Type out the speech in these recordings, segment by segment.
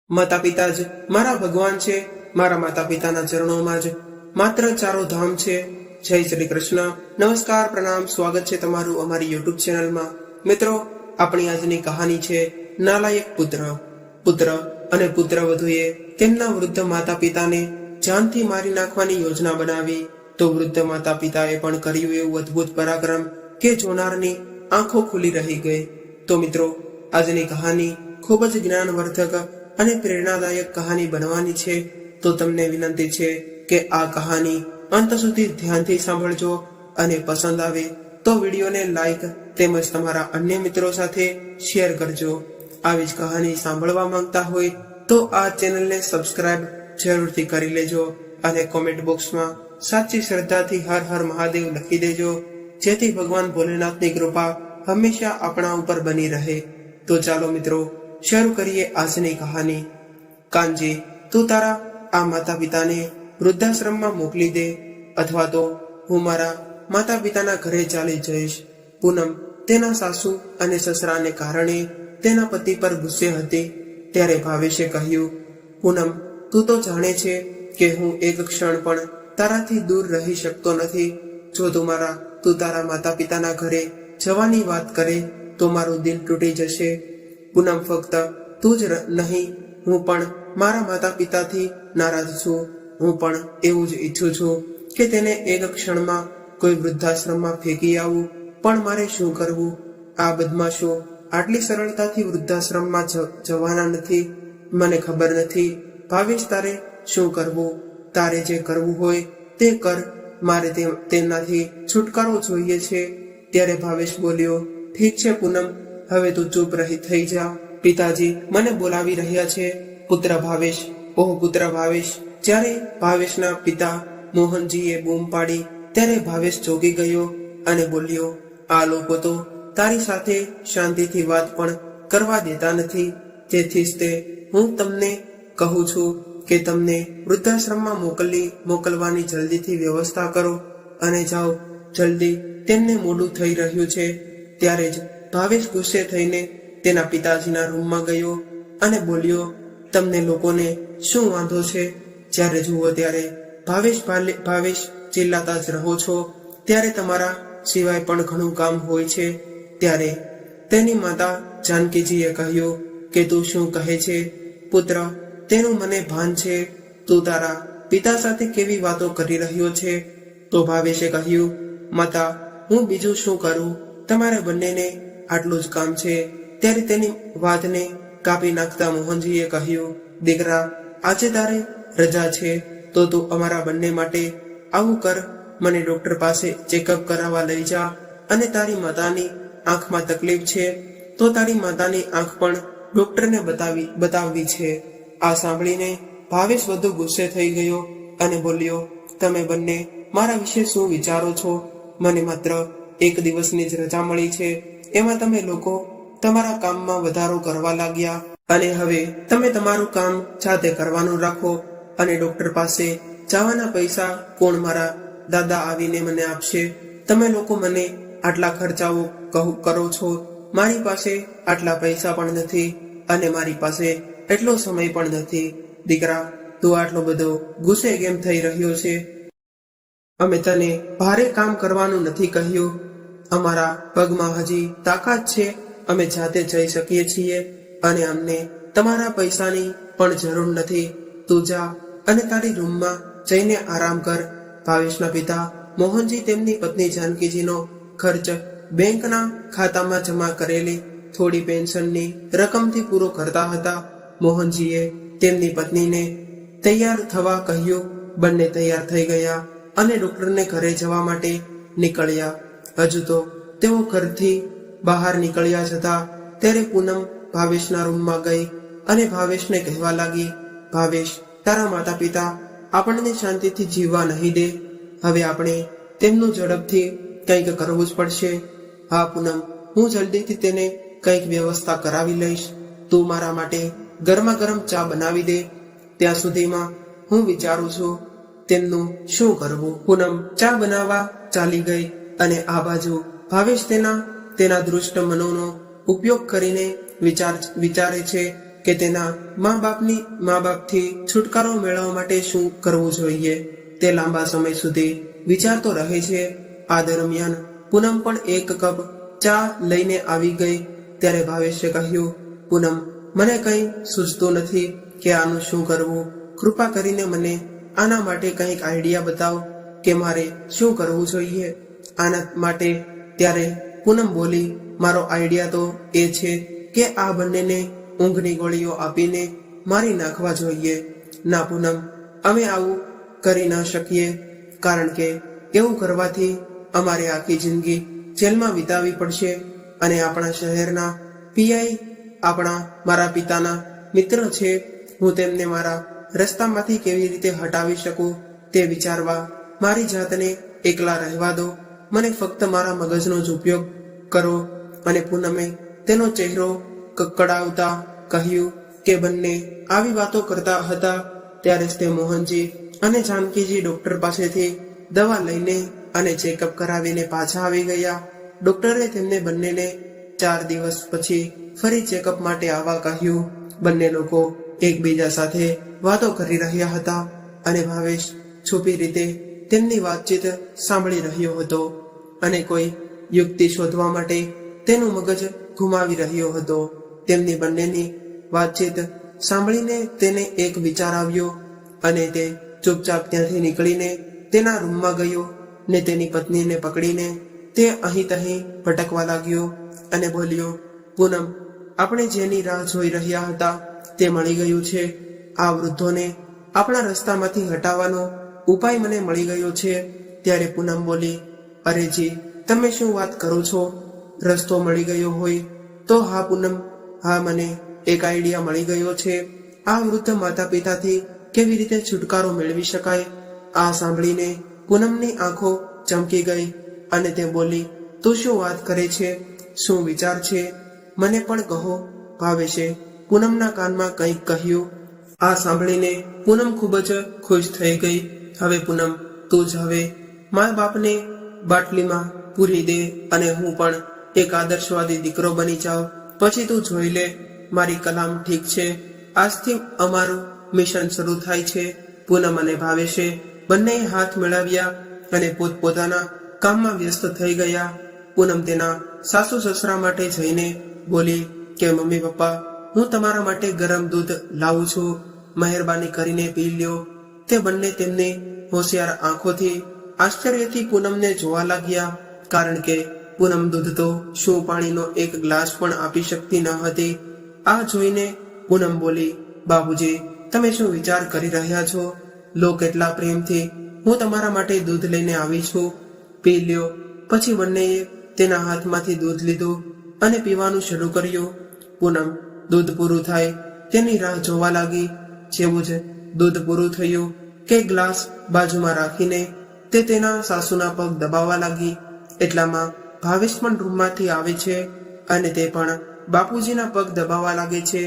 માતા પિતા જ મારા ભગવાન છે. મારા માતા પિતાના ચરણોમાં જ માત્ર ચારો ધામ છે. જય શ્રી કૃષ્ણ. નમસ્કાર, પ્રણામ, સ્વાગત છે તમારું અમારી યુટ્યુબ ચેનલમાં. મિત્રો, આપણી આજની કહાની છે નાલાયક પુત્ર. પુત્ર અને પુત્રવધુએ તેમના વૃદ્ધ માતા પિતાને જાનથી મારી નાખવાની યોજના બનાવી. તો વૃદ્ધ માતા પિતાએ પણ કર્યું એવું અદ્ભુત પરાક્રમ કે જોનારની આંખો ખુલી રહી ગઈ. તો મિત્રો, આજની કહાની ખૂબ જ જ્ઞાનવર્ધક અને પ્રેરણાદાયક કહાની બનવાની છે. તો તમને વિનંતી છે કે આ કહાની અંત સુધી ધ્યાનથી સાંભળજો અને પસંદ આવે તો વિડીયોને લાઈક તેમજ તમારા અન્ય મિત્રો સાથે શેર કરજો. આવી જ કહાની સાંભળવા માંગતા હોય તો આ ચેનલને સબસ્ક્રાઇબ જરૂરથી કરી લેજો અને કોમેન્ટ બોક્સમાં સાચી શ્રદ્ધાથી હર હર મહાદેવ લખી દેજો, જેથી ભગવાન ભોલેનાથની કૃપા હંમેશા આપણા ઉપર બની રહે. તો ચાલો મિત્રો, શરૂ કરીએ આજની કહાની. કાનજી, તું તારા આ માતા પિતાને વૃદ્ધાશ્રમમાં મોકલી દે, અથવા તો હું મારા માતા પિતાના ઘરે ચાલી જઈશ. પૂનમ તેના સાસુ અને સસરાને કારણે તેના પતિ પર ગુસ્સે હતી. ત્યારે ભાવેશે કહ્યું, પૂનમ, તું તો જાણે છે કે હું એક ક્ષણ પણ તારાથી દૂર રહી શકતો નથી. જો તું તારા માતા પિતાના ઘરે જવાની વાત કરે તો મારું દિલ તૂટી જશે. પૂનમ, ફક્ત તું જ નહીં, હું પણ મારા માતા પિતાથી નારાજ છું. હું પણ એવું જ ઈચ્છું છું કે તેને એક ક્ષણમાં કોઈ વૃદ્ધાશ્રમમાં ફેંકી આવું, પણ મારે શું કરવું? આ બદમાશો આટલી સરળતાથી વૃદ્ધાશ્રમમાં જવાના નથી. મને ખબર નથી ભાવેશ, તારે શું કરવું? તારે જે કરવું હોય તે કર. મારે તેનાથી છુટકારો જોઈએ છે. ત્યારે ભાવેશ બોલ્યો, ઠીક છે પૂનમ, હવે તું ચૂપ થઈ જા. પિતાજી મને બોલાવી રહ્યા છે. પુત્ર ભાવેશ, ઓહ પુત્ર ભાવેશ. જ્યારે ભાવેશના પિતા મોહનજીએ બૂમ પાડી ત્યારે ભાવેશ ચોંકી ગયો અને બોલ્યો, આ લોકો તો તારી સાથે શાંતિથી વાત પણ કરવા દેતા નથી. તેથી જ તે હું તમને કહું છું કે તમને વૃદ્ધાશ્રમમાં મોકલવાની જલ્દીથી વ્યવસ્થા કરો અને જાઓ જલ્દી, તેમને મોડું થઈ રહ્યું છે. ત્યારે જ ભાવેશ ગુસ્સે થઈને તેના પિતાજીના રૂમમાં ગયો અને બોલ્યો, તમને લોકોને શું વાંધો છે? જ્યારે જુઓ ત્યારે ભાવેશ ચિલ્લાતા જ રહો છો. ત્યારે તમારા સિવાય પણ ઘણું કામ હોય છે. ત્યારે તેની માતા જાનકીજીએ કહ્યું કે તું શું કહે છે? પુત્ર, તેનું મને ભાન છે. તું તારા પિતા સાથે કેવી વાતો કરી રહ્યો છે? તો ભાવેશે કહ્યું, માતા, હું બીજું શું કરું? તમારે બંનેને આટલું જ કામ છે. ત્યારે તેની વાતને કાપી નાખતા મોહનજીએ કહ્યું, દીકરા, આજે તારે રજા છે તો તું અમારા બંને માટે આવું કર, મને ડોક્ટર પાસે ચેકઅપ કરાવવા લઈ જા. અને તારી માતાની આંખમાં તકલીફ છે તો તારી માતાની આંખ પણ ડોક્ટરને બતાવવી છે. આ સાંભળીને ભાવેશ વધુ ગુસ્સે થઈ ગયો અને બોલ્યો, તમે બંને મારા વિશે શું વિચારો છો? મને માત્ર એક દિવસની જ રજા મળી છે, એમાં તમે લોકો તમારા કામમાં વધારો કરવા લાગ્યા અને હવે તમે તમારું કામ જાતે કરવાનું રાખો. અને ડોક્ટર પાસે જવાના પૈસા કોણ મારા દાદા આવીને મને આપશે? તમે લોકો મને આટલા ખર્ચાઓ કરો છો. મારી પાસે આટલા પૈસા પણ નથી અને મારી પાસે એટલો સમય પણ નથી. દીકરા, તું આટલો બધો ગુસ્સે કેમ થઈ રહ્યો છે? અમે તને ભારે કામ કરવાનું નથી કહ્યું. અમારા પગમાં હજી તાકાત છે. અમે જાતે જઈ શકીએ છીએ અને અમને તમારા પૈસાની પણ જરૂર નથી. તું જા અને તારી રૂમમાં જઈને આરામ કર. ભાવેશના પિતા મોહનજી તેમની પત્ની જાનકીજીનો ખર્ચ બેંકના ખાતામાં જમા કરેલી થોડી પેન્શનની રકમથી પૂરો કરતા હતા. મોહનજીએ તેમની પત્નીને તૈયાર થવા કહ્યું. બંને તૈયાર થઈ ગયા અને ડોક્ટરને ઘરે જવા માટે નીકળ્યા. હજુ તો તેઓ ઘરથી બહાર નીકળ્યા જ હતા ત્યારે પૂનમ ભાવેશના રૂમમાં ગઈ અને ભાવેશને કહેવા લાગી, ભાવેશ, તારા માતા પિતા આપણને શાંતિથી જીવવા નહીં દે. હવે આપણે તેમનું ઝડપથી કંઈક કરવું જ પડશે. હા પૂનમ, હું જલ્દીથી તેને કંઈક વ્યવસ્થા કરાવી લઈશ. તું મારા માટે ગરમા ગરમ ચા બનાવી દે. ત્યાં સુધીમાં હું વિચારું છું તેમનું શું કરવું. પૂનમ ચા બનાવવા ચાલી ગઈ અને આ બાજુ ભાવેશ તેના દુષ્ટ મનોનો ઉપયોગ કરીને વિચારે છે કે તેના મા બાપથી છુટકારો મેળવવા માટે શું કરવું જોઈએ. તે લાંબા સમય સુધી વિચારતો રહે છે. આ દરમિયાન પૂનમ પણ એક કપ ચા લઈને આવી ગઈ. ત્યારે ભાવેશે કહ્યું, પૂનમ, મને કંઈ સૂઝતું નથી કે આનું શું કરવું. કૃપા કરીને મને આના માટે કંઈક આઈડિયા બતાવ કે મારે શું કરવું જોઈએ આના માટે. ત્યારે પૂનમ બોલી, મારો આઈડિયા તો એ છે કે આ બંનેને ઊંઘની ગોળીઓ આપીને મારી નાખવા જોઈએ. ના પૂનમ, અમે આવું કરી ન શકીએ, કારણ કે એવું કરવાથી અમારે આખી જિંદગી જેલમાં વિતાવવી પડશે અને આપણા શહેરના પીઆઈ મારા પિતાના મિત્ર છે. હું તેમને મારા રસ્તામાંથી કેવી રીતે હટાવી શકું તે વિચારવા મારી જાતને એકલા રહેવા દો. મને ફક્ત મારા મગજનો જ ઉપયોગ કરો. અને પૂનમે તેનો ચહેરો કકડાવતા કહ્યું કે બંને આવી વાતો કરતા હતા ત્યારે જ તે મોહનજી અને જાનકીજી ડોક્ટર પાસેથી દવા લઈને અને ચેકઅપ કરાવીને પાછા આવી ગયા. ડોક્ટરે તેમને બંનેને 4 દિવસ પછી ફરી ચેકઅપ માટે આવવા કહ્યું. બંને લોકો એકબીજા સાથે વાતો કરી રહ્યા હતા અને ભાવેશ છુપી રીતે તેમની વાતચીત સાંભળી રહ્યો હતો અને કોઈ યુક્તિ શોધવા માટે તેનું મગજ ઘુમાવી રહ્યો હતો. તેમની બંનેની વાતચીત સાંભળીને તેને એક વિચાર આવ્યો અને તે ચૂપચાપ ત્યાંથી નીકળીને તેના રૂમમાં ગયો ને તેની પત્નીને પકડીને તે અહીં તહીં ભટકવા લાગ્યો અને બોલ્યો, પૂનમ, આપણે જેની રાહ જોઈ રહ્યા હતા તે મળી ગયું છે. આ વૃદ્ધોને આપણા રસ્તામાંથી હટાવવાનો ઉપાય મને મળી ગયો છે. ત્યારે પૂનમ બોલી, અરે જી, તમે શું વાત કરો છો? રસ્તો મળી ગયો હોય તો? હા પૂનમ, હા, મને એક આઈડિયા મળી ગયો છે. આ વૃદ્ધ માતા પિતાથી કેવી રીતે છુટકારો મેળવી શકાય. આ સાંભળીને પૂનમની આંખો ચમકી ગઈ અને તે બોલી, તું શું વાત કરે છે? શું વિચાર છે? મને પણ કહો. ભાવેશે પૂનમના કાનમાં કંઈક કહ્યું. આ સાંભળીને પૂનમ ખૂબ જ ખુશ થઈ ગઈ. હવે પૂનમ, તું જ હવે મા બાપને બાટલીમાં પૂરી દે અને હું પણ એક આદર્શવાદી દીકરો બની જાઉં. પછી તું જોઈ લે. મારી કલામ ઠીક છે. આજથી અમારું મિશન શરૂ થાય છે. પૂનમ અને ભાવેશે બંનેએ હાથ મેળવ્યા અને પોતપોતાના કામમાં વ્યસ્ત થઈ ગયા. પૂનમ તેના સાસુ સસરા માટે જઈને બોલી કે મમ્મી પપ્પા, હું તમારા માટે ગરમ દૂધ લાવું છું, મહેરબાની કરીને પી લ્યો. તે બંને તેમની હોશિયાર આંખોથી આશ્ચર્યથી પૂનમને જોવા લાગ્યા, કારણ કે પૂનમ દૂધ તો શું પાણીનો એક ગ્લાસ પણ આપી શકતી ન હતી. આ જોઈને પૂનમ બોલી, બાબુજી, તમે શું વિચાર કરી રહ્યા છો? લો, કેટલા પ્રેમથી હું તમારા માટે દૂધ લઈને આવી છું, પી લ્યો. પછી બંનેએ તેના હાથમાંથી દૂધ લીધું અને પીવાનું શરૂ કર્યું. પૂનમ દૂધ પૂરું થાય તેની રાહ જોવા લાગી. જેવું જ દૂધ પૂરું થયું કે ગ્લાસ બાજુમાં રાખીને તે તેના સાસુના પગ દબાવવા લાગી. એટલામાં ભાવેશ પણ રૂમમાંથી આવે છે અને તે પણ બાપુજીના પગ દબાવવા લાગે છે.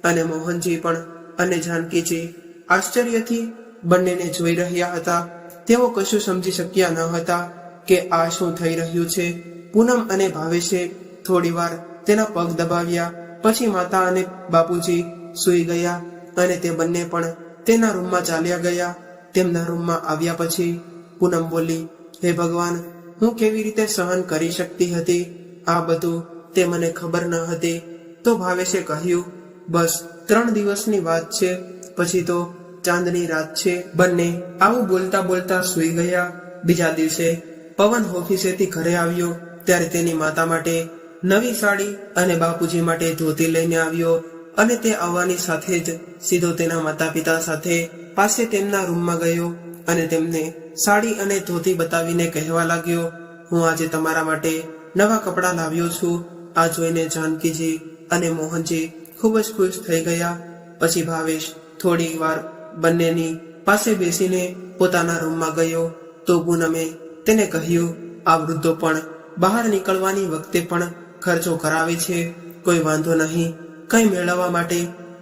અને મોહનજી પણ અને જાનકીજી આશ્ચર્યથી બંનેને જોઈ રહ્યા હતા. તેઓ કશું સમજી શક્યા ન હતા કે આ શું થઈ રહ્યું છે. પૂનમ અને ભાવેશે થોડીવાર તેના પગ દબાવ્યા. પછી માતા અને બાપુજી સૂઈ ગયા અને તે બંને પણ તેના રૂમમાં ચાલ્યા ગયા. તેમના રૂમમાં આવ્યા પછી પૂનમ બોલી, હે ભગવાન, હું કેવી રીતે સહન કરી શકતી હતી આ બધું, તે મને ખબર ન હતી. તો ભાવેશે કહ્યું, બસ 3 દિવસની વાત છે, પછી તો ચાંદની રાત છે. બંને આવું બોલતા બોલતા સૂઈ ગયા. બીજા દિવસે પવન ઓફિસેથી ઘરે આવ્યો ત્યારે તેની માતા માટે નવી સાડી અને બાપુજી માટે ધોતી લઈને આવ્યો અને તે આવવાની સાથે જ સીધો તેના માતા પિતા સાથે પાસે તેમના રૂમમાં ગયો અને તેમને સાડી અને ધોતી બતાવીને કહેવા લાગ્યો, હું આજે તમારા માટે નવા કપડાં લાવ્યો છું. આ જોઈને જાનકીજી અને મોહનજી ખૂબ જ ખુશ થઈ ગયા. પછી ભાવેશ થોડી વાર બંનેની પાસે બેસીને પોતાના રૂમમાં ગયો તો પૂનમે તેને કહ્યું, આ વૃદ્ધો પણ બહાર નીકળવાની વખતે પણ ખર્ચો કરાવે છે. કોઈ વાંધો નહીં, કંઈ મેળવવા માટે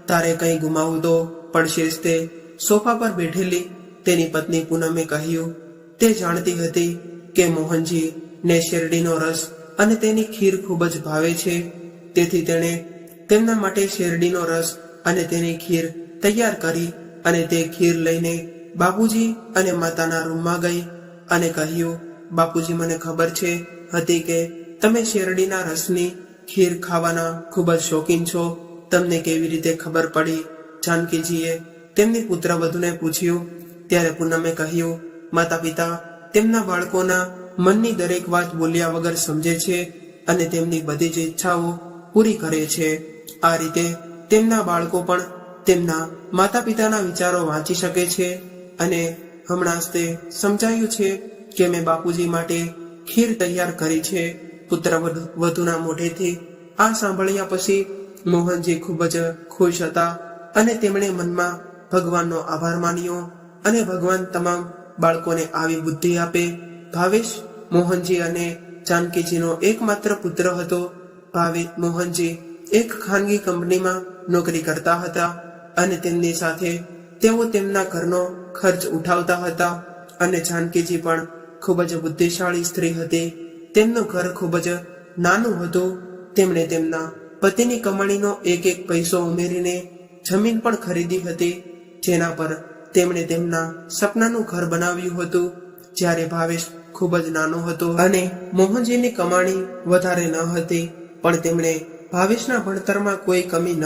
તારે કંઈ ગુમાવવું તો પડશે જ. તે સોફા પર બેઠેલી તેની પત્ની પૂનમે કહ્યું. તે જાણતી હતી કે મોહનજી ને શેરડીનો રસ અને તેની ખીર ખૂબ જ ભાવે છે, તેથી તેણે તેમના માટે શેરડીનો રસ અને તેની ખીર તૈયાર કરી અને તે ખીર લઈને બાપુજી અને માતાના રૂમમાં ગઈ અને કહ્યું, બાપુજી, મને ખબર હતી કે તમે શેરડીના રસની ખીર ખાવાના ખૂબ જ શોખીન છો. તમને કેવી રીતે ખબર પડી? જાનકીજીએ તેમની પુત્રવધૂને પૂછ્યું. ત્યારે પૂનમે કહ્યું, માતા પિતા તેમના બાળકોના મનની દરેક વાત બોલ્યા વગર સમજે છે અને તેમની બધી જ ઈચ્છાઓ પૂરી કરે છે. આ રીતે તેમના બાળકો પણ તેમના માતા પિતાના વિચારો વાંચી શકે છે. અને હમણાં જ તે સમજાયું છે કે મેં બાપુજી માટે ખીર તૈયાર કરી છે. પુત્ર વધુના મોઢેથી આ સાંભળ્યા પછી મોહનજી ખૂબ જ ખુશ હતા અને તેમણે મનમાં ભગવાનનો આભાર માન્યો અને ભગવાન તમામ બાળકોને આવી બુદ્ધિ આપે. ભાવેશ મોહનજી અને જાનકીજીનો એકમાત્ર પુત્ર હતો. મોહનજી એક ખાનગી કંપનીમાં નોકરી કરતા હતા અને તેમની સાથે તેઓ તેમના ઘરનો ખર્ચ ઉઠાવતા હતા. અને જાનકીજી પણ ખૂબ જ બુદ્ધિશાળી સ્ત્રી હતી. તેમનું ઘર ખૂબ જ નાનું હતું. તેમણે તેમના પતિની કમાણીનો એક એક પૈસો ઉમેરીને જમીન પણ ખરીદી હતી, જેના પર તેમણે તેમના સપનાનું ઘર બનાવ્યું હતું. જ્યારે ભાવેશ ખૂબ જ નાનો હતો અને મોહનજીની કમાણી વધારે ન હતી, પણ તેમણે ભાવેશના ભણતરમાં કોઈ કમી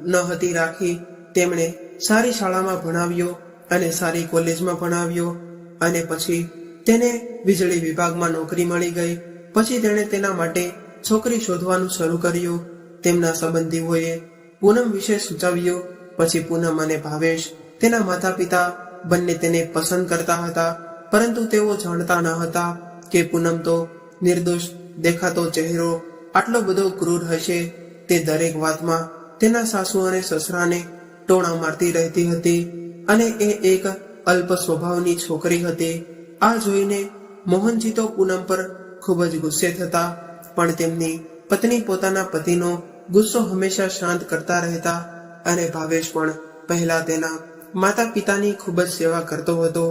ન હતી રાખી. તેમણે સારી શાળામાં ભણાવ્યો અને સારી કોલેજમાં ભણાવ્યો અને પછી તેને વીજળી વિભાગમાં નોકરી મળી ગઈ. પછી તેણે તેના માટે છોકરી શોધવાનું શરૂ કર્યું. તેમના સંબંધીઓએ પૂનમ વિશે સૂચવ્યું. પછી પૂનમ અને ભાવેશ તેના માતા પિતા બંને તેને પસંદ કરતા હતા, પરંતુ તેઓ જાણતા ન હતા કે પૂનમ તો નિર્દોષ દેખાતો ચહેરો આટલો બધો ક્રૂર હશે. તે દરેક વાતમાં તેના સાસુ અને સસરાને ટોણા મારતી રહેતી હતી અને એ એક અલ્પ સ્વભાવની છોકરી હતી. આ જોઈને મોહનજી તો પૂનમ પર ખૂબ જ ગુસ્સે થતા, પણ તેમની પત્ની પોતાના પતિનો ગુસ્સો હંમેશા શાંત કરતા રહેતા. અને ભાવેશ પણ પહેલા તેના માતા પિતાની ખૂબ જ સેવા કરતો હતો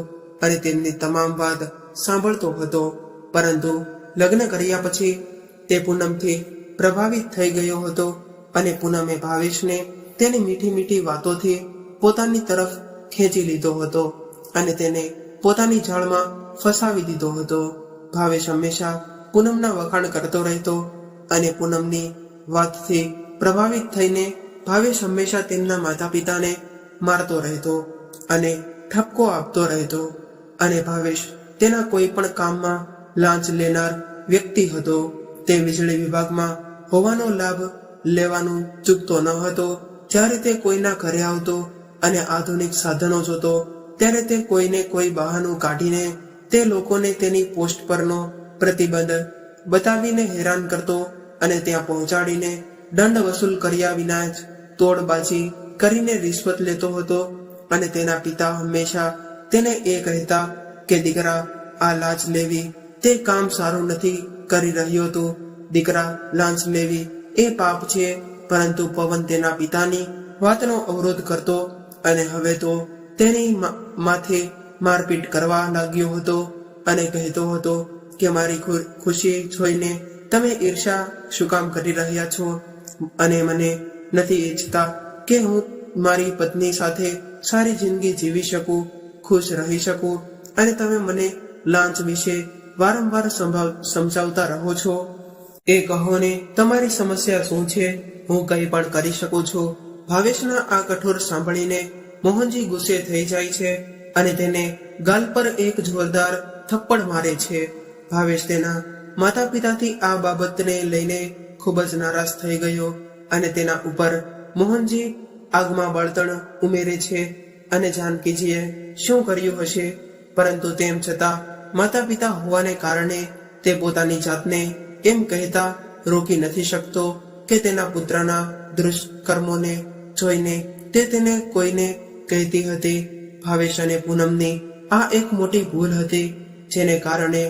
અને તેમની તમામ વાત સાંભળતો હતો. પરંતુ લગ્ન કર્યા પછી તે પૂનમથી પ્રભાવિત થઈ ગયો હતો અને પૂનમે ભાવેશને તેની મીઠી મીઠી વાતોથી પોતાની તરફ ખેંચી લીધો હતો અને તેને પોતાની જાળમાં ફસાવી દીધો હતો. ભાવેશ હંમેશા પૂનમના વખાણ કરતો રહેતો અને પૂનમની વાતથી પ્રભાવિત થઈને ભાવેશ હંમેશા તેમના માતા પિતાને મારતો રહેતો અને ઠપકો આપતો રહેતો. અને ભાવેશ તેના કોઈ પણ કામમાં લાંચ લેનાર વ્યક્તિ હતો. તે વીજળી વિભાગમાં હોવાનો લાભ લેવાનું ચૂકતો ન હતો. જ્યારે તે કોઈના ઘરે આવતો અને આધુનિક સાધનો જોતો, ત્યારે તે કોઈને કોઈ બહાનું કાઢીને તે લોકોને તેની પોસ્ટ પરનો પ્રતિબંધ બતાવીને હેરાન કરતો અને ત્યાં પહોંચાડીને દંડ વસૂલ કર્યા વિના જ તોડબાજી કરીને રિશ્વત લેતો હતો. અને તેના પિતા હંમેશા તેને એ કહેતા કે દીકરા, આ લાંચ લેવી તે કામ સારું નથી કરી રહ્યો તું. દીકરા, લાંચ લેવી એ પાપ છે. પરંતુ પવન તેના પિતાની વાતનો અવરોધ કરતો અને હવે તો તેની માથે મારપીટ કરવા લાગ્યો હતો અને કહેતો હતો કે મારી ખુશી જોઈને તમે ઈર્ષા શું કામ કરી રહ્યા છો અને મને નથી ઈચ્છતા કે હું મારી પત્ની સાથે સારી જિંદગી જીવી શકું, ખુશ રહી શકું. અને તમે મને લાંચ વિશે વારંવાર સમજાવતા રહો છો. એ કહો ને, તમારી સમસ્યા શું છે? હું કંઈ પણ કરી શકું છું. ભાવેશના આ કઠોર સાંભળીને મોહનજી ગુસ્સે થઈ જાય છે અને તેને ગાલ પર એક જોરદાર થપ્પડ મારે છે. ભાવેશ તેના માતા પિતાથી આ બાબતને લઈને ખૂબ જ નારાજ થઈ ગયો અને તેના ઉપર મોહનજી આગમાં બળતણ ઉમેરે છે. અને જાનકીજીએ શું કર્યું હશે, પરંતુ તેમ છતાં માતા પિતા હોવાને કારણે તે પોતાની જાતને એમ કહેતા રોકી નથી શકતો કે તેના પુત્રના દુષ્કર્મોને જોઈને તે તેને કોઈને કહેતી હતી. ભાવેશ અને પૂનમની આ એક મોટી ભૂલ હતી, જેને કારણે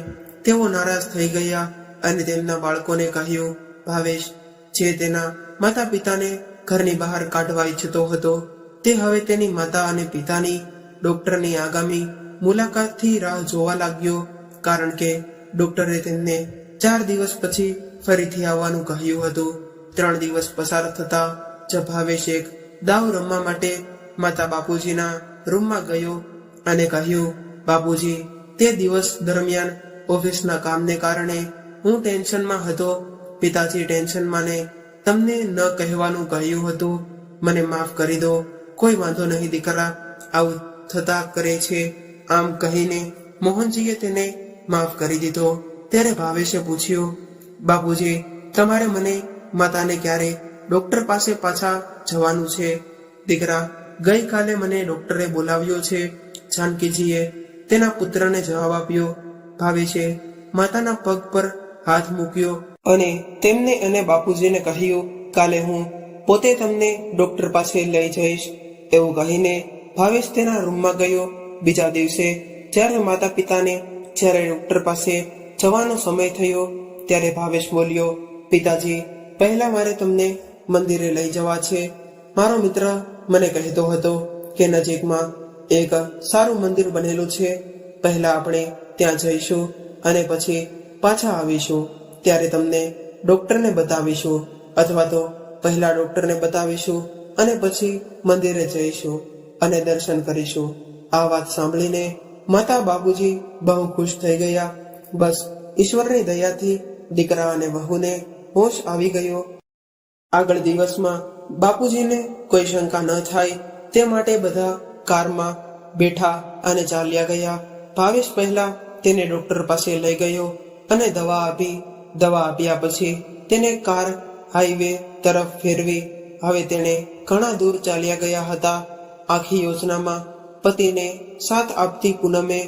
તેઓ નારાજ થઈ ગયા અને તેમના બાળકોને કહ્યું. ભાવેશ, જે તેના માતા પિતાને ઘરની બહાર કાઢવા ઈચ્છતો હતો, તે હવે તેની માતા અને પિતાની ડોક્ટરની આગામી મુલાકાતથી રાહ જોવા લાગ્યો, કારણ કે ડોક્ટરે તેમને 4 દિવસ પછી ફરીથી આવવાનું કહ્યું હતું. 3 દિવસ પસાર થતા જ ભાવેશ એક દાવ રમવા માટે માતા બાપુજીના રૂમમાં ગયો અને કહ્યું, બાપુજી, તે દિવસ દરમિયાન ઓફિસના કામને કારણે હું ટેન્શનમાં હતો. પિતાજી ટેન્શનમાં ને તમને ન કહેવાનું કહ્યું હતું. મને માફ કરી દો. કોઈ વાંધો નહીં દીકરા, આવું થતા કરે છે. આમ કહીને મોહનજીએ તેને માફ કરી દીધો. ત્યારે ભાવેશે પૂછ્યું, બાપુજી, તમારે મને માતાને ક્યારે ડોક્ટર પાસે પાછા જવાનું છે? દીકરા, ગઈકાલે મને ડોક્ટરે બોલાવ્યો છે. જાનકીજીએ તેના પુત્રને જવાબ આપ્યો. ભાવેશે માતાના પગ પર હાથ મૂક્યો અને તેમને અને બાપુજીને કહ્યું, કાલે હું પોતે તમને ડોક્ટર પાસે લઈ જઈશ. એવું કહીને ભાવેશ તેના રૂમમાં ગયો. બીજા દિવસે જ્યારે માતા પિતાને જ્યારે ડોક્ટર પાસે જવાનો સમય થયો ત્યારે ભાવેશ બોલ્યો, પિતાજી, પહેલા મારે તમને મંદિરે લઈ જવા છે. મારો મિત્ર મને કહેતો હતો કે નજીકમાં એક સારું મંદિર બનેલું છે. પહેલા આપણે ત્યાં જઈશું અને પછી પાછા આવીશું. ત્યારે તમને ડોક્ટરને બતાવીશું, અથવા તો પહેલા ડોક્ટરને બતાવીશું અને પછી મંદિરે જઈશું અને દર્શન કરીશું. આ વાત સાંભળીને માતા બાપુજી બહુ ખુશ થઈ ગયા. બસ ઈશ્વરની દયાથી દીકરા અને વહુને હોશ આવી ગયો. આગળ દિવસમાં બાપુજીને કોઈ શંકા ન થાય તે માટે બધા કારમાં બેઠા અને ચાલ્યા ગયા. ભાવેશ પહેલા તેને ડોક્ટર પાસે લઈ ગયો અને દવા આપી. દવા આપ્યા પછી તેને કાર હાઈવે તરફ ફેરવી. હવે તેણે ઘણા દૂર ચાલ્યા ગયા હતા. આખી યોજનામાં પતિને સાથ આપતી પૂનમે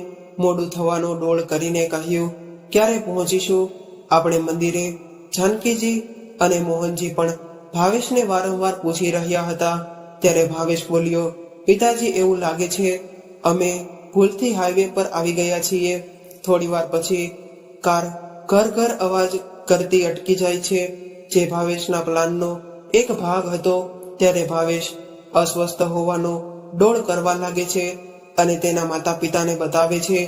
મોડું થવાનો ડોળ કરીને કહ્યું, ક્યારે પહોંચીશું આપણે મંદિરે? જાનકીજી અને મોહનજી પણ ભાવેશને વારંવાર પૂછી રહ્યા હતા. ત્યારે ભાવેશ બોલ્યો, પિતાજી, એવું લાગે છે અમે ભૂલથી હાઈવે પર આવી ગયા છીએ. થોડી વાર પછી કાર ઘર ઘર અવાજ કરતી અટકી જાય છે, જે ભાવેશના પ્લાનનો એક ભાગ હતો. ત્યારે ભાવેશ અસ્વસ્થ હોવાનો ડોળ કરવા લાગે છે અને તેના માતા પિતાને બતાવે છે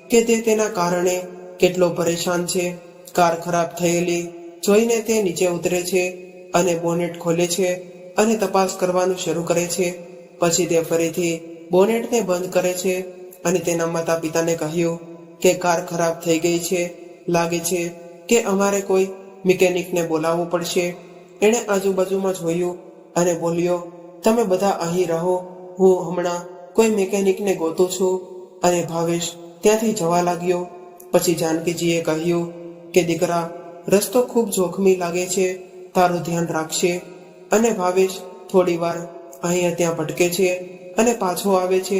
કે તે તેના કારણે કેટલો પરેશાન છે. કાર ખરાબ થયેલી જોઈને તે નીચે ઉતરે છે અને બોનેટ ખોલે છે અને તપાસ કરવાનું શરૂ કરે છે. પછી તે ફરીથી બોનેટને બંધ કરે છે અને તેના માતા પિતાને કહ્યું કે કાર ખરાબ થઈ ગઈ છે. લાગે છે કે અમારે કોઈ મિકેનિકને બોલાવવું પડશે. એણે આજુબાજુમાં જોયું અને બોલ્યો, તમે બધા અહીં રહો, હું હમણાં કોઈ મિકેનિકને ગોતું છું. અને ભાવેશ ત્યાંથી જવા લાગ્યો. પછી જાનકીજીએ કહ્યું કે દીકરા, રસ્તો ખૂબ જોખમી લાગે છે, તારું ધ્યાન રાખશે. અને ભાવેશ થોડી વાર અહીંયા ત્યાં ભટકે છે અને પાછો આવે છે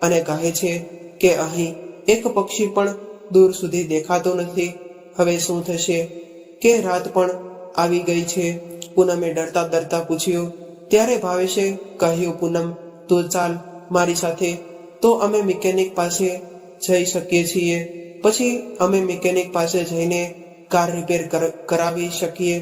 અને કહે છે કે અહીં એક પક્ષી પણ દૂર સુધી દેખાતો નથી. હવે શું થશે કે રાત પણ આવી ગઈ છે? પૂનમે ડરતા ડરતા પૂછ્યું. ત્યારે ભાવેશે કહ્યું, પૂનમ, તું ચાલ મારી સાથે, તો અમે મિકેનિક પાસે જઈ શકીએ છીએ. પછી અમે મિકેનિક પાસે જઈને કાર રિપેર કરાવી શકીએ.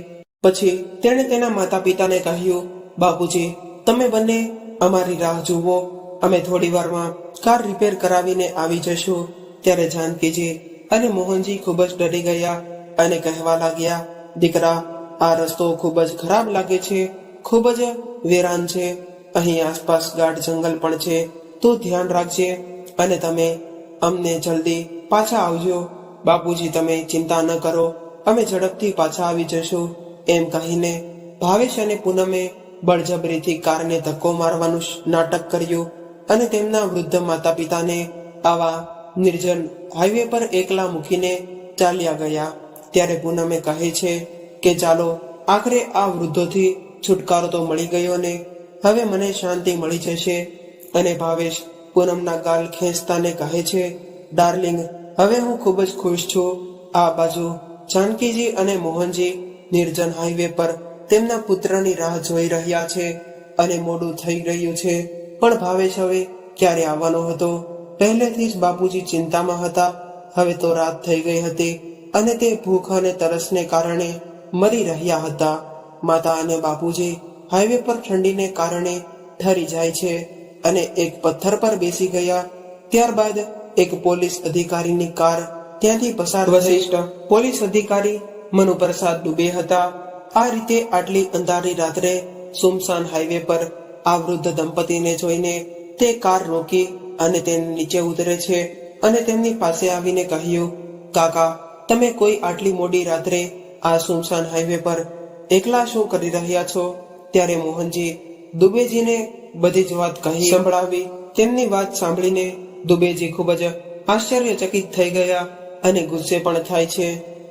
પછી તેણે તેના માતા પિતાને કહ્યું, બાપુજી, તમે બંને અમારી રાહ જુઓ, અમે થોડી વારમાં કાર રિપેર કરાવીને આવી જશું. ત્યારે જાનકીજી અને મોહનજી ખૂબ જ ડરી ગયા અને કહેવા લાગ્યા, દીકરા, આ રસ્તો ખૂબ જ ખરાબ લાગે છે, ખૂબ જ વેરાન છે. અહીં આસપાસ ગાઢ જંગલ પણ છે. તું ધ્યાન રાખજે અને તમે અમને જલ્દી પાછા આવજો. બાપુજી, તમે ચિંતા ન કરો, અમે ઝડપથી પાછા આવી જશું. એમ કહીને ભાવેશ અને પૂનમે બળજબરીથી કારને ધક્કો મારવાનું નાટક કર્યું અને તેમના વૃદ્ધ માતા પિતાને આવા નિર્જન હાઈવે પર એકલા મૂકીને ચાલ્યા ગયા. ત્યારે પૂનમે કહે છે કે ચાલો, આખરે આ વૃદ્ધોથી છુટકારો તો મળી ગયો ને, હવે મને શાંતિ મળી જશે. અને ભાવેશ પૂનમના ગાલ ખેંચતાને કહે છે, ડાર્લિંગ, હવે હું ખૂબ જ ખુશ છું. આ બાજુ જાનકીજી અને મોહનજી નિર્જન હાઈવે પર તેમના પુત્રની રાહ જોઈ રહ્યા છે અને મોડું થઈ રહ્યું છે. પણ ભાવેશ હવે ક્યારે આવવાનો હતો? પહેલેથી જ બાપુજી ચિંતામાં હતા. હવે તો રાત થઈ ગઈ હતી અને તે ભૂખ અને તરસને કારણે મરી રહ્યા હતા. માતા અને બાપુજી હાઈવે પર ઠંડીને કારણે ઠરી જાય છે અને એક પથ્થર પર બેસી ગયા. ત્યારબાદ એક પોલીસ અધિકારીની કાર ત્યાંથી પસાર વરિષ્ઠ પોલીસ અધિકારી મનુપ્રસાદ દુબે હતા. આ રીતે આટલી અંધારી રાત્રે સુમસાન હાઈવે પર આ વૃદ્ધ દંપતીને જોઈને તે કાર રોકી અને તેને નીચે ઉતરે છે અને તેમની પાસે આવીને કહ્યું, કાકા, તમે કોઈ આટલી મોડી રાત્રે આ સુમસાન હાઈવે પર એકલા શું કરી રહ્યા છો? ત્યારે મોહનજી દુબેજીને બધી જ વાત કહી સંભળાવી. તેમની વાત સાંભળીને દુબેજી ખૂબ જ આશ્ચર્યચકિત થઈ ગયા અને ગુસ્સે પણ થાય છે.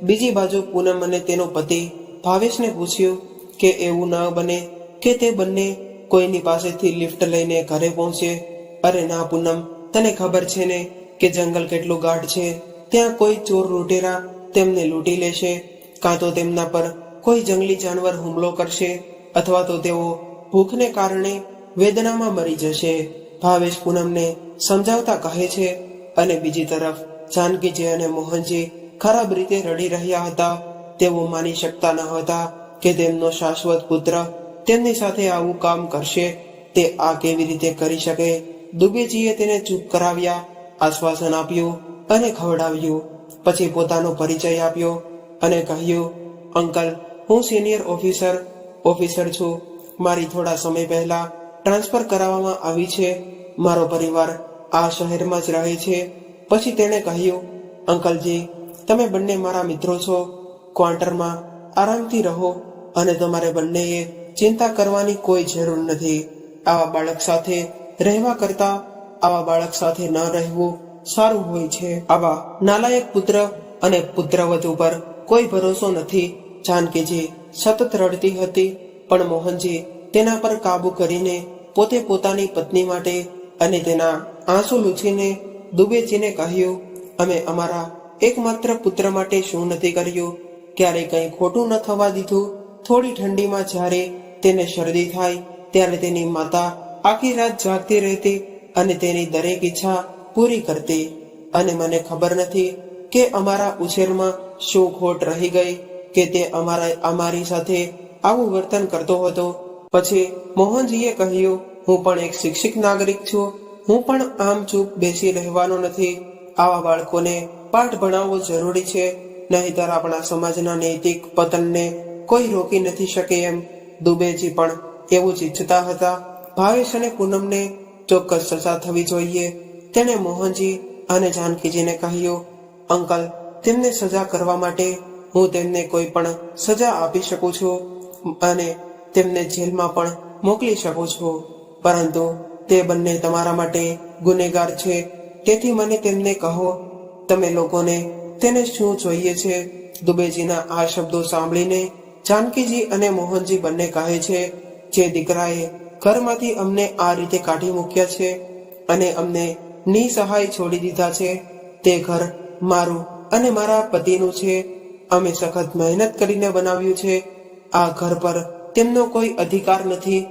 બીજી બાજુ પૂનમ અને તેનો પતિ ભાવેશને પૂછ્યું કે એવું ન બને કે તે બંને કોઈની પાસેથી લિફ્ટ લઈને ઘરે પહોંચે. અરે ના પૂનમ, તને ખબર છે ને કે જંગલ કેટલું ગાઢ છે. ત્યાં કોઈ ચોર લૂંટેરા તેમને લૂંટી લેશે, કાં તો તેમના પર કોઈ જંગલી જાનવર હુમલો કરશે, અથવા તો તેઓ ભૂખને કારણે વેદનામાં મરી જશે. ભાવેશ પૂનમને સમજાવતા કહે છે અને બીજી તરફ જાનકીજી અને મોહનજી ખરાબ રીતે રડી રહ્યા હતા. તેઓ માની શકતા ન હતા કે તેમનો શાશ્વત પુત્ર તેમની સાથે આવું કામ કરશે. તે આ કેવી રીતે કરી શકે? દુબેજીએ તેને ચૂપ કરાવ્યા, આશ્વાસન આપ્યું અને ખવડાવ્યું. પછી પોતાનો પરિચય આપ્યો અને કહ્યું, અંકલ, હું સિનિયર ઓફિસર છું. મારી થોડા સમય પહેલા ટ્રાન્સફર કરાવવામાં આવી છે. મારો પરિવાર આ શહેરમાં જ રહે છે. પછી તેણે કહ્યું, અંકલજી, તમે બંને મારા મિત્રો છો. ક્વાર્ટરમાં આરામથી રહો અને તમારે બંનેએ ચિંતા કરવાની કોઈ જરૂર નથી. આવા બાળક સાથે રહેવા કરતા આવા બાળક સાથે ન રહેવું સારું હોય છે. આવા નાલાયક પુત્ર અને પુત્રવધુ પર કોઈ ભરોસો નથી. જાનકીજી સતત રડતી હતી, પણ મોહનજી તેના પર કાબુ કરીને પોતે પોતાની પત્ની માટે અને તેના આંસુ લૂછીને દુબેજીને કહ્યું, અમે અમારા એકમાત્ર પુત્ર માટે શું નથી કર્યું? ક્યારે કંઈ ખોટું ન થવા દીધું. થોડી ઠંડીમાં જ્યારે તેને શરદી થાય ત્યારે તેની માતા આખી રાત જાગતી રહેતી અને તેની દરેક ઈચ્છા પૂરી કરતી. અને મને ખબર નથી કે અમારા ઉછેરમાં શું ખોટ રહી ગઈ કે તે અમારી સાથે આવું વર્તન કરતો હતો. પછી મોહનજીએ કહ્યું, હું પણ એક શિક્ષિત નાગરિક છું. હું પણ આમ ચૂપ બેસી રહેવાનો નથી. આવા બાળકોને પાઠ ભણાવવો જરૂરી છે, નહીંતર આપણા સમાજના નૈતિક પતનને કોઈ રોકી નથી શકે એમ. દુબેજી પણ એવું જ ઈચ્છતા હતા. ભાવેશ અને પૂનમને ચોક્કસ સજા થવી જોઈએ. તેણે મોહનજી અને જાનકીજીને કહ્યું, અંકલ, તેમને સજા કરવા માટે હું તેમને કોઈ પણ સજા આપી શકું છું અને તેમને જેલમાં પણ મોકલી શકું છું, પરંતુ તે બંને તમારા માટે ગુનેગાર છે. તેથી મને તેમને કહો, તમે લોકોને તેને શું જોઈએ છે? દુબેજીના આ શબ્દો સાંભળીને જાનકીજી અને મોહનજી બંને કહે છે, જે દીકરાએ ઘરમાંથી અમને આ રીતે કાઢી મૂક્યા છે અને અમને નિસહાય છોડી દીધા છે, તે ઘર મારું અને મારા પતિનું છે. અમે સખત મહેનત કરીને બનાવ્યું છે. આ ઘર પર તેમનો કોઈ અધિકાર નથી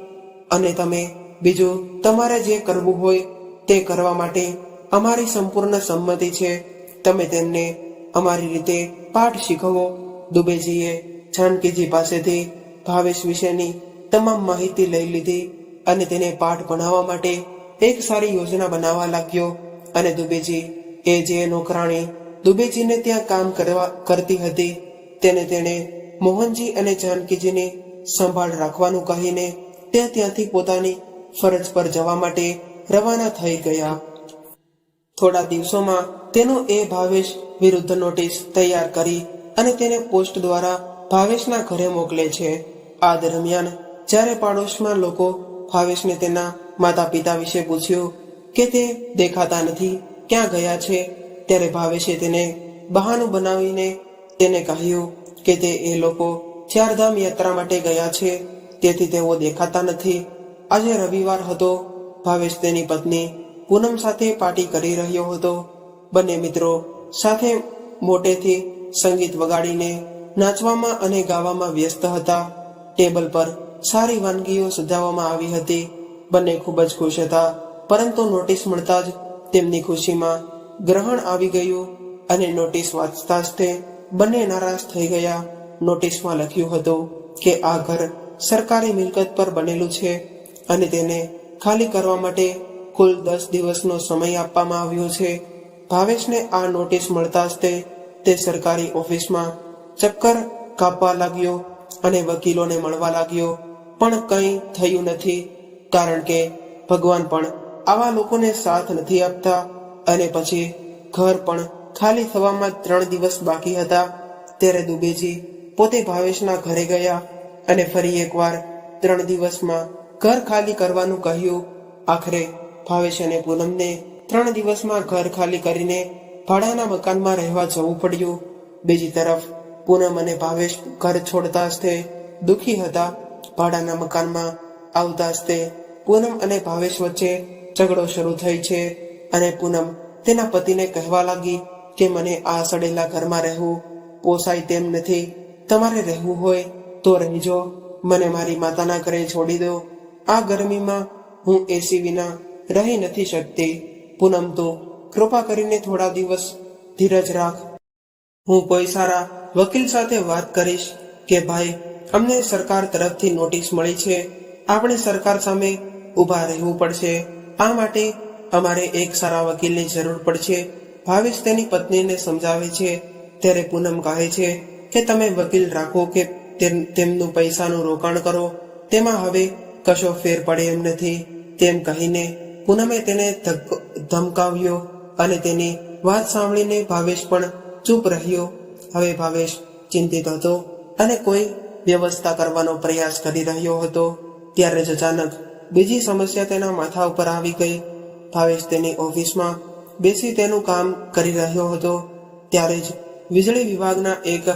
અને તમે બીજું તમારે જે કરવું હોય તે કરવા માટે અમારી સંપૂર્ણ સંમતિ છે. તમે તેમને અમારી રીતે પાઠ શીખવો. દુબેજીએ જાનકીજી પાસેથી ભાવેશ વિશેની તમામ માહિતી લઈ લીધી અને તેને પાઠ ભણાવવા માટે એક સારી યોજના બનાવવા લાગ્યો. અને દુબેજી એ જે નોકરાણી દુબેજીને ત્યાં કામ કરતી હતી તેણે મોહનજી અને જાનકીજીની સંભાળ રાખવાનું કહીને તે ત્યાંથી પોતાની ફરજ પર જવા માટે રવાના થઈ ગયા. થોડા દિવસોમાં તેનો એ ભાવેશ વિરુદ્ધ નોટિસ તૈયાર કરી અને તેને પોસ્ટ દ્વારા ભાવેશના ઘરે મોકલે છે. આ દરમિયાન જ્યારે પાડોશમાં લોકો ભાવેશને તેના માતા પિતા વિશે પૂછ્યું કે તે દેખાતા નથી, ક્યાં ગયા છે, ત્યારે ભાવેશે તેને બહાનું બનાવીને તેને કહ્યું કે તે એ લોકો ચારધામ યાત્રા માટે ગયા છે, તેથી તેઓ દેખાતા નથી. આજે રવિવાર હતો. ભાવેશ તેની પત્ની પૂનમ સાથે પાર્ટી કરી રહ્યો હતો. બંને મિત્રો સાથે મોટેથી સંગીત વગાડીને નાચવામાં અને ગાવામાં વ્યસ્ત હતા. ટેબલ પર સારી વાનગીઓ સજાવવામાં આવી હતી. બંને ખૂબ જ ખુશ હતા, પરંતુ નોટિસ મળતા જ તેમની ખુશીમાં ગ્રહણ આવી ગયું અને નોટિસ વાંચતા જ તે બંને નારાજ થઈ ગયા. નોટિસમાં લખ્યું હતું કે આ ઘર સરકારી મિલકત પર બનેલું છે અને તેને ખાલી કરવા માટે કુલ 10 દિવસનો સમય આપવામાં આવ્યો છે. ભાવેશને આ નોટિસ મળતા જ તે સરકારી ઓફિસમાં ચક્કર કાપવા લાગ્યો અને વકીલોને મળવા લાગ્યો, પણ કંઈ થયું નથી. કારણ કે ભગવાન પણ આવા લોકોને સાથ નથી આપતા. અને પછી ઘર પણ ખાલી થવામાં 3 દિવસ બાકી હતા ત્યારે દુબેજી પોતે ભાવેશના ઘરે ગયા અને ફરી એકવાર 3 દિવસમાં ઘર ખાલી કરવાનું કહ્યું. આખરે ભાવેશ અને પૂનમને 3 દિવસમાં ઘર ખાલી કરીને ભાડાના મકાનમાં રહેવા જવું પડ્યું. બીજી તરફ પૂનમ અને ભાવેશ ઘર છોડતા જ તે દુઃખી હતા. ભાડાના મકાનમાં આવતા જ તે પૂનમ અને ભાવેશ વચ્ચે ઝઘડો શરૂ થઈ છે અને પૂનમ તેના પતિને કહેવા લાગી કે મને આ સડેલા ઘરમાં રહેવું પોસાય તેમ નથી. તમારે રહેવું હોય તો રહેજો, મને મારી માતાના ઘરે છોડી દો. આ ગરમીમાં હું એસી વિના રહી નથી શકતી. પૂનમ તો કૃપા કરીને થોડા દિવસ ધીરજ રાખ. હું કોઈ સારા વકીલ સાથે વાત કરીશ કે ભાઈ અમને સરકાર તરફથી નોટિસ મળી છે, આપણે સરકાર સામે ઊભા રહેવું પડશે. આ માટે અમારે એક સારા વકીલની જરૂર પડશે. ભાવેશ તેની પત્નીને સમજાવે છે ત્યારે પૂનમ કહે છે કે તમે વકીલ રાખો કે તેમનું પૈસાનું રોકાણ કરો, તેમાં હવે કશો ફેર પડે એમ નથી. તેમ કહીને પૂનમે તેને ધમકાવ્યો અને તેની વાત સાંભળીને ભાવેશ પણ ચૂપ રહ્યો. હવે ભાવેશ ચિંતિત હતો અને કોઈ વ્યવસ્થા કરવાનો પ્રયાસ કરી રહ્યો હતો. ત્યારે જ અચાનક બીજી સમસ્યા તેના માથા ઉપર આવી ગઈ. ભાવેશ તેની ઓફિસમાં બેસી તેનું કામ કરી રહ્યો હતો ત્યારે જ વીજળી વિભાગના એક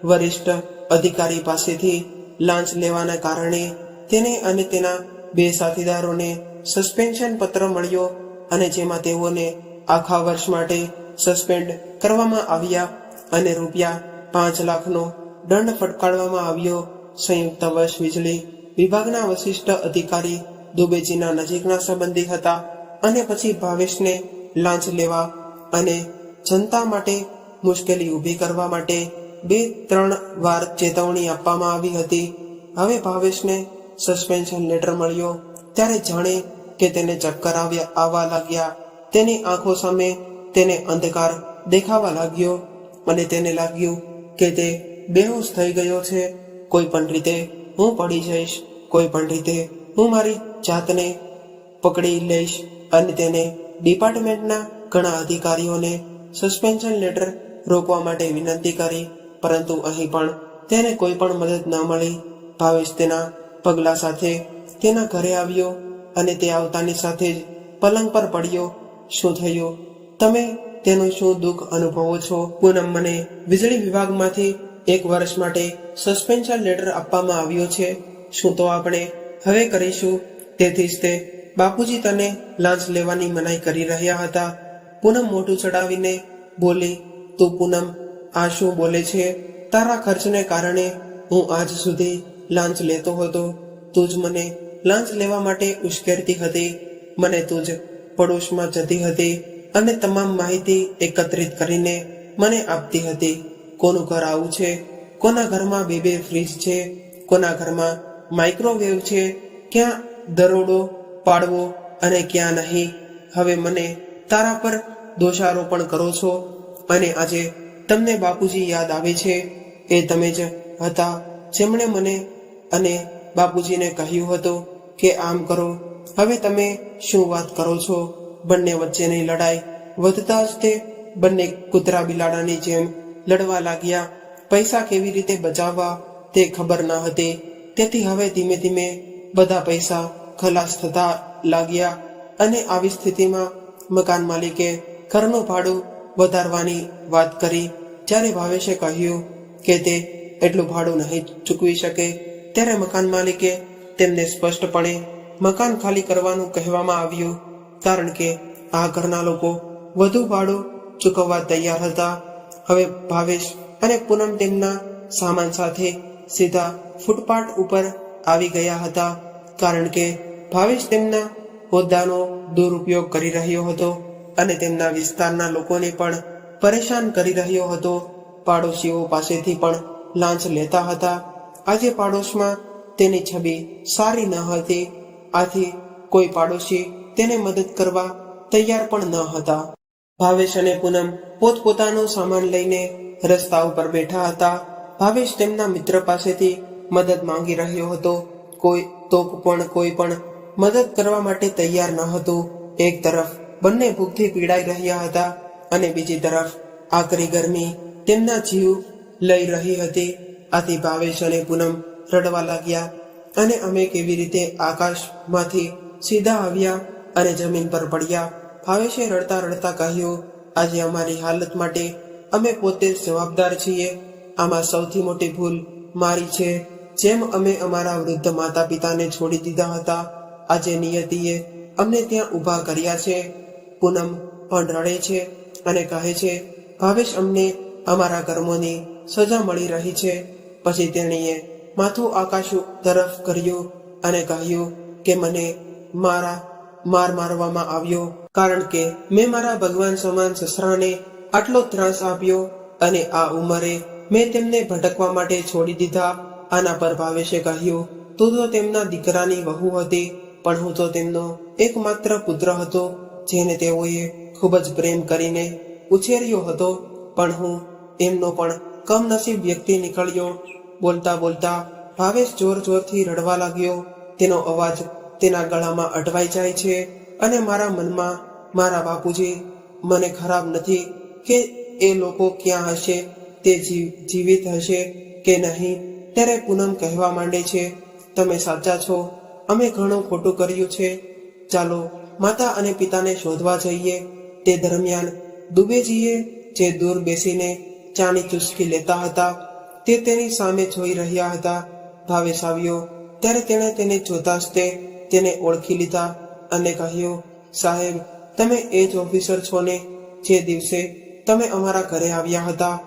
વરિષ્ઠ અધિકારી પાસેથી લાંચ લેવાના કારણે તેને અને તેના 2 સાથીદારોને સસ્પેન્શન પત્ર મળ્યો અને જેમાં તેઓને આખા વર્ષ માટે સસ્પેન્ડ કરવામાં આવ્યા અને ₹5 લાખનો દંડ ફટકારવામાં આવ્યો. સંયુક્ત વર્ષ વીજળી વિભાગના વરિષ્ઠ અધિકારી દુબેજીના નજીકના સંબંધી હતા અને પછી ભાવેશને લાંચ લેવા અને જનતા માટે મુશ્કેલી ઊભી કરવા માટે 2-3 વાર ચેતવણી આપવામાં આવી હતી. હવે ભાવેશને સસ્પેન્શન લેટર મળ્યો ત્યારે જાણે કે તેને ચક્કર આવવા લાગ્યા. તેની આંખો સામે તેને અંધકાર દેખાવા લાગ્યો અને તેને લાગ્યું કે તે બેહોશ થઈ ગયો છે. કોઈ પણ રીતે હું પડી જઈશ, કોઈ પણ રીતે હું મારી જાતને પકડી લઈશ. અને તેને ડિપાર્ટમેન્ટના ઘણા અધિકારીઓને સસ્પેન્શન લેટર રોકવા માટે વિનંતી કરી, પરંતુ અહીં પણ તેને કોઈ પણ મદદ ન મળી. ભાવેશ તેના પગલા સાથે તેના ઘરે આવ્યો અને તે આવતાની સાથે જ પલંગ પર પડ્યો. શું થયું? તમે તેનું શું દુઃખ અનુભવો છો? પૂનમ, મને વીજળી વિભાગમાંથી 1 વર્ષ માટે સસ્પેન્શન લેટર આપવામાં આવ્યો છે. શું તો આપણે હવે કરીશું? તેથી જ તે બાપુજી તને લાંચ લેવાની મનાઈ કરી રહ્યા હતા. પૂનમ મોઢું ચડાવીને બોલી, તું પૂનમ આ શું બોલે છે? તારા ખર્ચને કારણે હું આજ સુધી લાંચ લેતો હતો. તું જ મને લાંચ લેવા માટે ઉશ્કેરતી હતી. મને તું જ પડોશમાં જતી હતી અને તમામ માહિતી એકત્રિત કરીને મને આપતી હતી. કોનું ઘર આવું છે? કોના ઘરમાં 2 ફ્રીજ છે? કોના ઘરમાં માઇક્રોવેવ છે? ક્યાં દરોડો પાડવો અને ક્યાં નહીં? હવે મને તારા પર દોષારોપણ કરો છો અને આજે તમને બાપુજી યાદ આવે છે. એ તમે જ હતા જેમણે મને અને બાપુજીને કહ્યું હતું કે આમ કરો. હવે તમે શું વાત કરો છો? બંને વચ્ચેની લડાઈ વધતા જ તે બંને કૂતરા બિલાડાની જેમ લડવા લાગ્યા. પૈસા કેવી રીતે બચાવવા તે ખબર ન હતી, તેથી હવે ધીમે ધીમે બધા પૈસા ખલાસ થતા લાગ્યા અને આવી સ્થિતિમાં મકાન માલિકે ઘરનું ભાડું વધારવાની વાત કરી. જ્યારે ભાવેશે કહ્યું કે તે એટલું ભાડું નહીં ચૂકવી શકે ત્યારે મકાન માલિકે તેમને સ્પષ્ટપણે મકાન ખાલી કરવાનું કહેવામાં આવ્યું, કારણ કે આ ઘરના લોકો વધુ ભાડું ચૂકવવા તૈયાર હતા. હવે ભાવેશ અને પૂનમ તેમના સામાન સાથે સીધા ફૂટપાથ ઉપર આવી ગયા હતા, કારણ કે ભાવેશ તેમના હોદ્દાનો દુરુપયોગ કરી રહ્યો હતો અને તેમના વિસ્તારના લોકોને પણ પરેશાન કરી રહ્યો હતો. પાડોશીઓ પાસેથી પણ લાંચ લેતા હતા. આજે પાડોશમાં તેની છબી સારી ન હતી, આથી કોઈ પાડોશી તેને મદદ કરવા તૈયાર પણ ન હતા. ભાવેશ અને પૂનમ પોતપોતાનો સામાન લઈને રસ્તા ઉપર બેઠા હતા. ભાવેશ તેમના મિત્ર પાસેથી મદદ માંગી રહ્યો હતો. કોઈ પણ મદદ કરવા માટે તૈયાર ન હતું. એક તરફ બંને ભૂખથી પીડાઈ રહ્યા હતા અને બીજી તરફ આકરી ગરમી તેમના જીવ લઈ રહી હતી. આથી ભાવેશ અને પૂનમ રડવા લાગ્યા અને અમે કેવી રીતે આકાશમાંથી સીધા આવ્યા અને જમીન પર પડ્યા. ભાવેશે રડતા રડતા કહ્યું, આજે અમારી હાલત માટે અમે પોતે જ જવાબદાર છીએ. આમાં સૌથી મોટી ભૂલ મારી છે. જેમ અમે અમારા વૃદ્ધ માતા પિતાને છોડી દીધા હતા, આજે નિયતિએ અમને ત્યાં ઊભા કર્યા છે. પૂનમ પણ રડે છે અને કહે છે, ભાવેશ, અમને અમારા કર્મોની સજા મળી રહી છે. પછી તેણીએ માથું આકાશ તરફ કર્યું અને કહ્યું કે મને મારવામાં આવ્યો, કારણ કે મેં મારા ભગવાન સમાન સસરાને આટલો ત્રાસ આપ્યો અને આ ઉંમરે મેં તેમને ભટકવા માટે છોડી દીધા. આના પર ભાવેશે કહ્યું, તું તો તેમના દીકરાની વહુ હતી, પણ હું તો તેમનો એકમાત્ર પુત્ર હતો, જેને તેઓએ ખૂબ જ પ્રેમ કરીને ઉછેર્યો હતો, પણ હું એમનો પણ કમનસીબ વ્યક્તિ નીકળ્યો. બોલતા બોલતા ભાવેશ જોર જોરથી રડવા લાગ્યો. તેનો અવાજ તેના ગળામાં અટવાઈ જાય છે અને મારા મનમાં મારા બાપુજી મને ખરાબ નથી કે એ લોકો ક્યાં હશે, તે જીવિત હશે કે નહીં. ત્યારે પૂનમ કહેવા માંડે છે, તમે સાચા છો, અમે ઘણું ખોટું કર્યું છે, ચાલો માતા અને પિતાને શોધવા જઈએ. તે દરમિયાન દુબેજીએ જે દૂર બેસીને ચાની ચુસ્કી લેતા હતા તે તેની સામે જોઈ રહ્યા હતા. ભાવેશ આવ્યો ત્યારે તેણે તેને જોતા જ તેને ઓળખી લીધા અને કહ્યું, સાહેબ, તમે એ જ ઓફિસર છો ને જે દિવસે તમે અમારા ઘરે આવ્યા હતા?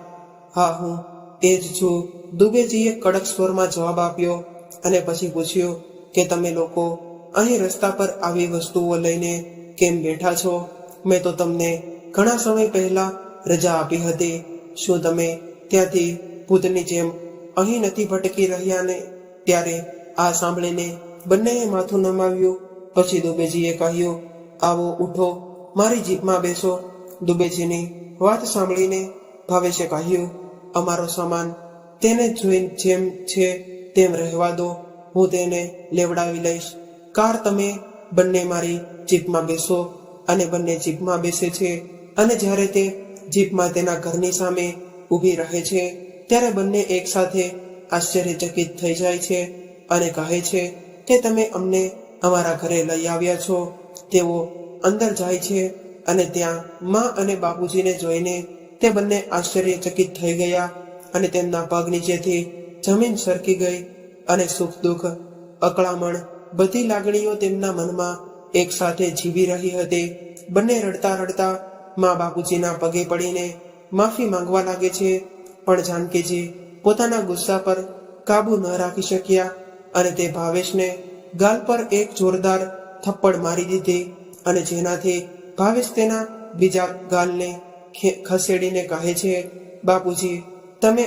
હા, હું એ જ છું, દુબેજીએ કડક સ્વરમાં જવાબ આપ્યો અને પછી પૂછ્યું કે તમે લોકો અહીં રસ્તા પર આવી વસ્તુઓ લઈને કેમ બેઠા છો? મેં તો તમને ઘણા સમય પહેલા રજા આપી હતી. શું તમે ત્યાંથી ભૂતની જેમ અહીં નથી ભટકી રહ્યા ને? ત્યારે આ સાંભળીને બંનેએ માથું નમાવ્યું. પછી દુબેજીએ કહ્યું, આવો, ઉઠો, મારી જીપમાં બેસો. દુબેજીની વાત સાંભળીને ભાવેશે કહ્યું, અમારો સામાન તેને જોઈને જેમ છે તેમ રહેવા દો, હું તેને લેવડાવી લઈશ. કાર તમે બંને મારી જીપમાં બેસો. અને બંને જીપમાં બેસે છે અને જ્યારે તે જીપમાં તેના ઘરની સામે ઊભી રહે છે ત્યારે બંને એકસાથે આશ્ચર્યચકિત થઈ જાય છે અને કહે છે કે તમે અમને અમારા ઘરે લઈ આવ્યા છો. તેઓ અંદર જાય છે અને ત્યાં મા અને બાપુજીને જોઈને તે બંને આશ્ચર્યચકિત થઈ ગયા અને તેમના પગ નીચેથી જમીન સરકી ગઈ અને સુખ દુઃખ અકળામણ બધી લાગણીઓ તેમના મનમાં એક સાથે જીવી રહી હતી. બંને રડતા રડતા મા બાપુજીના પગે પડીને માફી માંગવા લાગે છે, પણ જાનકીજી પોતાના ગુસ્સા પર કાબુ ન રાખી શક્યા અને તે ભાવેશને ગાલ પર એક જોરદાર થપ્પડ મારી દીધી અને જેનાથી ભાવેશ તેના બીજા ગાલને ખસેડીને કહે છે, બાપુજી, તમે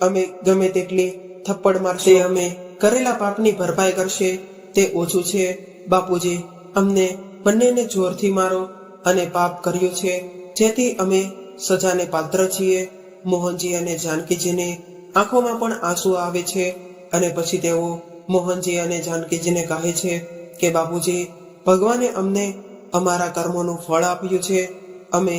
અમે ગમે તેટલી થપ્પડ મારશે, અમે કરેલા પાપની ભરપાઈ કરશે તે ઓછું છે. બાપુજી, અમને બંનેને જોરથી મારો અને પાપ કર્યું છે જેથી અમે સજાને પાત્ર છીએ. મોહનજી અને જાનકીજીને આંખોમાં પણ આંસુ આવે છે અને પછી તેઓ મોહનજી અને જાનકીજીને કહે છે કે બાપુજી, ભગવાને અમને અમારા કર્મોનું ફળ આપ્યું છે. અમે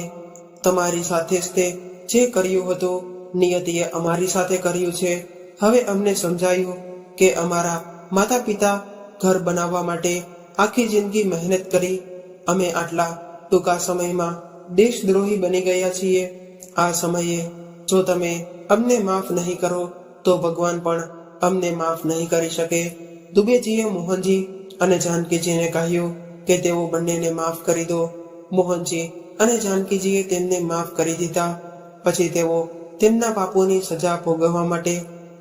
તમારી સાથે જ તે જે કર્યું હતું નિયતિએ અમારી સાથે કર્યું છે. હવે અમને સમજાયું કે અમારા માતા પિતા ઘર બનાવવા માટે આખી જિંદગી મહેનત કરી, અમે આટલા ટૂંકા સમયમાં દેશદ્રોહી બની ગયા છીએ. આ સમયે જો તમે અમને માફ નહીં કરો તો ભગવાન પણ અમને માફ નહીં કરી શકે. દુબેજીએ મોહનજી અને જાનકીજીને કહ્યું કે તેઓ બંનેને માફ કરી દો. મોહનજી અને જાનકીજીએ તેમને માફ કરી દીધા. પછી તેઓ તેમના પાપોની સજા ભોગવવા માટે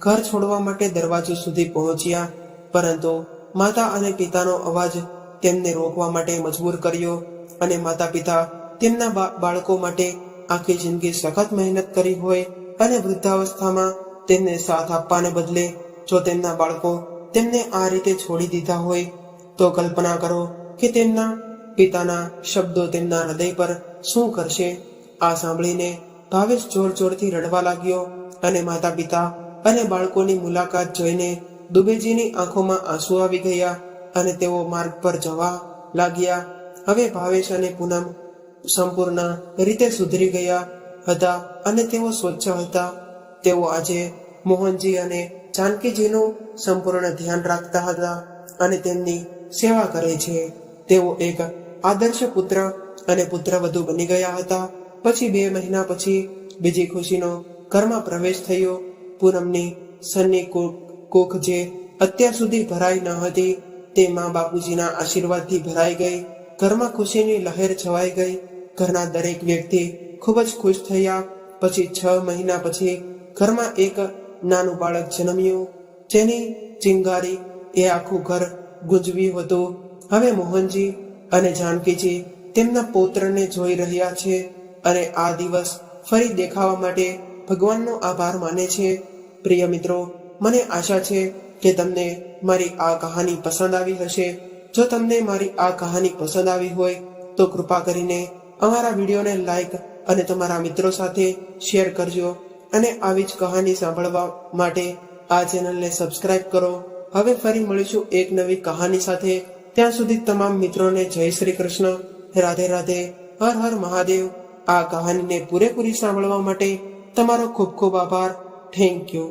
ઘર છોડવા માટે દરવાજો સુધી પહોંચ્યા, પરંતુ માતા અને પિતાનો અવાજ તેમને રોકવા માટે મજબૂર કર્યો અને માતા પિતા તેમના બાળકો માટે આખી જિંદગી સખત મહેનત કરી હોય અને વૃદ્ધાવસ્થામાં તેમને સાથ આપવાને બદલે જો તેમના બાળકો તેમને આ રીતે છોડી દીધા હોય તો કલ્પના કરો કે તેમના પિતાના શબ્દો તેમના હૃદય પર શું કરશે. આ સાંભળીને ભાવેશ જોર જોરથી રડવા લાગ્યો અને માતા પિતા અને બાળકોની મુલાકાત જોઈને દુબેજીની આંખોમાં આંસુ આવી ગયા અને તેઓ માર્ગ પર જવા લાગ્યા. હવે ભાવેશ અને પૂનમ સંપૂર્ણ રીતે સુધરી ગયા હતા અને તેઓ સ્વચ્છ હતા. તેઓ આજે મોહનજી અને જાનકીજીનું સંપૂર્ણ ધ્યાન રાખતા હતા અને તેમની સેવા કરે છે. તેઓ એક આદર્શ પુત્ર અને પુત્રવધુ બની ગયા હતા. પછી 2 મહિના પછી બીજી ખુશીનો ઘરમાં પ્રવેશ થયો. પૂનમની સન્ની કોખ જે અત્યાર સુધી ભરાઈ ન હતી તે મા બાપુજીના આશીર્વાદથી ભરાઈ ગઈ. ઘરમાં ખુશીની લહેર છવાઈ ગઈ. ઘરના દરેક વ્યક્તિ ખૂબ જ ખુશ થયા. પછી 6 મહિના પછી ઘરમાં એક નાનું બાળક જન્મ્યું, જેની ચિંગારી એ આખું ઘર ગુંજવ્યું હતું. હવે મોહનજી અને જાનકીજી તેમના પૌત્રને જોઈ રહ્યા છે અને આ દિવસ ફરી દેખાવા માટે ભગવાનનો આભાર માને છે. પ્રિય મિત્રો, મને આશા છે કે તમને મારી આ કહાની પસંદ આવી હશે. જો તમને મારી આ કહાની પસંદ આવી હોય તો કૃપા કરીને અમારા વિડીયોને લાઈક અને તમારા મિત્રો સાથે શેર કરજો અને આવી જ કહાની સાંભળવા માટે આ ચેનલને સબસ્ક્રાઇબ કરો. હવે ફરી મળીશું એક નવી કહાની સાથે. ત્યાં સુધી તમામ મિત્રોને જય શ્રી કૃષ્ણ, રાધે રાધે, હર હર મહાદેવ. આ કહાનીને પૂરેપૂરી સાંભળવા માટે તમારો ખૂબ ખૂબ આભાર. Thank you.